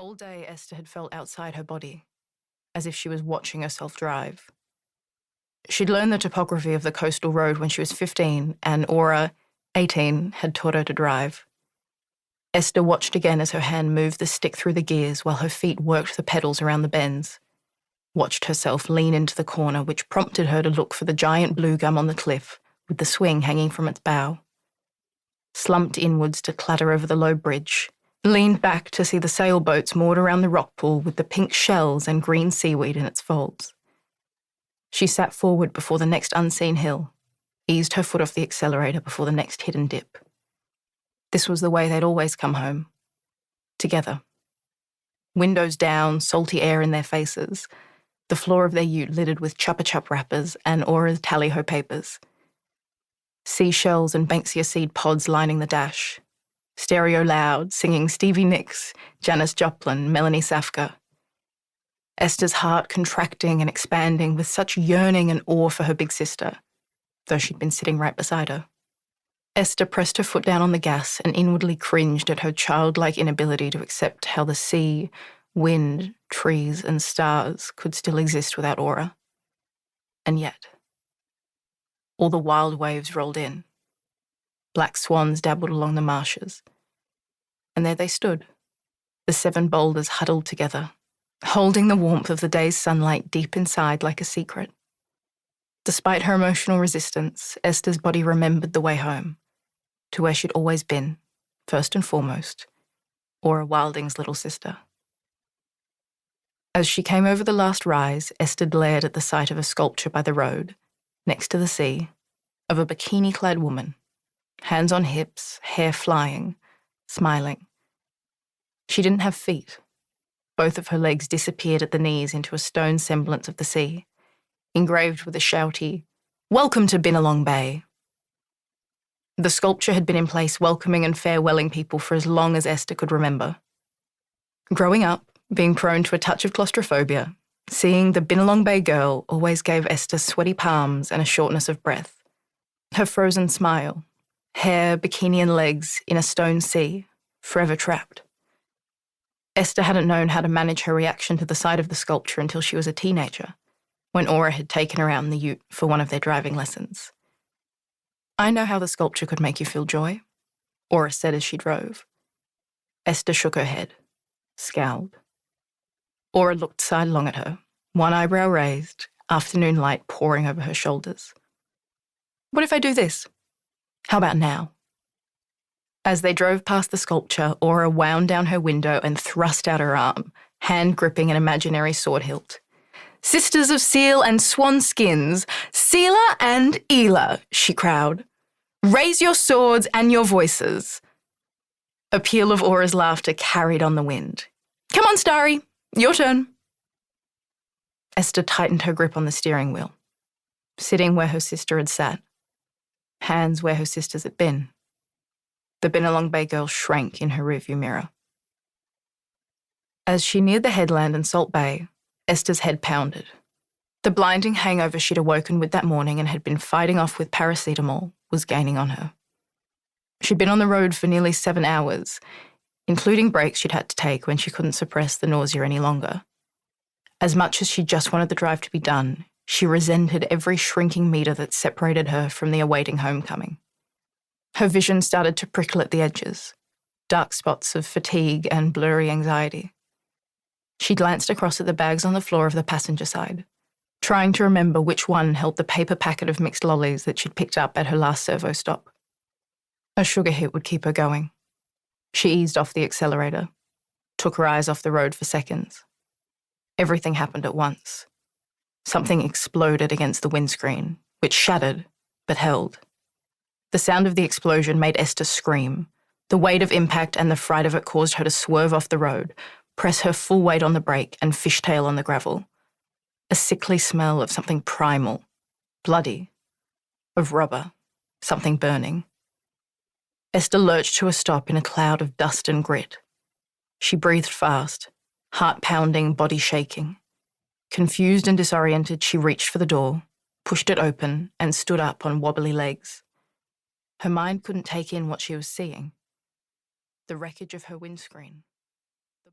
All day, Esther had felt outside her body, as if she was watching herself drive. She'd learned the topography of the coastal road when she was 15, and Aura, 18, had taught her to drive. Esther watched again as her hand moved the stick through the gears while her feet worked the pedals around the bends, watched herself lean into the corner, which prompted her to look for the giant blue gum on the cliff with the swing hanging from its bow. Slumped inwards to clatter over the low bridge, leaned back to see the sailboats moored around the rock pool with the pink shells and green seaweed in its folds. She sat forward before the next unseen hill, eased her foot off the accelerator before the next hidden dip. This was the way they'd always come home. Together. Windows down, salty air in their faces, the floor of their ute littered with Chupa Chup wrappers and Aura's tally-ho papers. Seashells and Banksia seed pods lining the dash. Stereo loud, singing Stevie Nicks, Janis Joplin, Melanie Safka. Esther's heart contracting and expanding with such yearning and awe for her big sister, though she'd been sitting right beside her. Esther pressed her foot down on the gas and inwardly cringed at her childlike inability to accept how the sea, wind, trees, and stars could still exist without Aura. And yet, all the wild waves rolled in. Black swans dabbled along the marshes. And there they stood, the 7 boulders huddled together, holding the warmth of the day's sunlight deep inside like a secret. Despite her emotional resistance, Esther's body remembered the way home, to where she'd always been, first and foremost, Aura Wilding's little sister. As she came over the last rise, Esther glared at the sight of a sculpture by the road, next to the sea, of a bikini-clad woman, hands on hips, hair flying, smiling. She didn't have feet. Both of her legs disappeared at the knees into a stone semblance of the sea, engraved with a shouty, "Welcome to Binalong Bay." The sculpture had been in place welcoming and farewelling people for as long as Esther could remember. Growing up, being prone to a touch of claustrophobia, seeing the Binalong Bay girl always gave Esther sweaty palms and a shortness of breath. Her frozen smile, hair, bikini and legs in a stone sea, forever trapped. Esther hadn't known how to manage her reaction to the sight of the sculpture until she was a teenager, when Aura had taken her out in the ute for one of their driving lessons. "I know how the sculpture could make you feel joy," Aura said as she drove. Esther shook her head, scowled. Aura looked sidelong at her, one eyebrow raised, afternoon light pouring over her shoulders. "What if I do this? How about now?" As they drove past the sculpture, Aura wound down her window and thrust out her arm, hand gripping an imaginary sword hilt. "Sisters of seal and swan skins, Seela and Eela," she crowed. "Raise your swords and your voices." A peal of Aura's laughter carried on the wind. "Come on, Starry, your turn." Esther tightened her grip on the steering wheel, sitting where her sister had sat, hands where her sister's had been. The Binalong Bay girl shrank in her rearview mirror. As she neared the headland and Salt Bay, Esther's head pounded. The blinding hangover she'd awoken with that morning and had been fighting off with paracetamol was gaining on her. She'd been on the road for nearly 7 hours, including breaks she'd had to take when she couldn't suppress the nausea any longer. As much as she just wanted the drive to be done, she resented every shrinking metre that separated her from the awaiting homecoming. Her vision started to prickle at the edges, dark spots of fatigue and blurry anxiety. She glanced across at the bags on the floor of the passenger side, trying to remember which one held the paper packet of mixed lollies that she'd picked up at her last servo stop. A sugar hit would keep her going. She eased off the accelerator, took her eyes off the road for seconds. Everything happened at once. Something exploded against the windscreen, which shattered, but held. The sound of the explosion made Esther scream. The weight of impact and the fright of it caused her to swerve off the road, press her full weight on the brake and fishtail on the gravel. A sickly smell of something primal, bloody, of rubber, something burning. Esther lurched to a stop in a cloud of dust and grit. She breathed fast, heart pounding, body shaking. Confused and disoriented, she reached for the door, pushed it open, and stood up on wobbly legs. Her mind couldn't take in what she was seeing. The wreckage of her windscreen.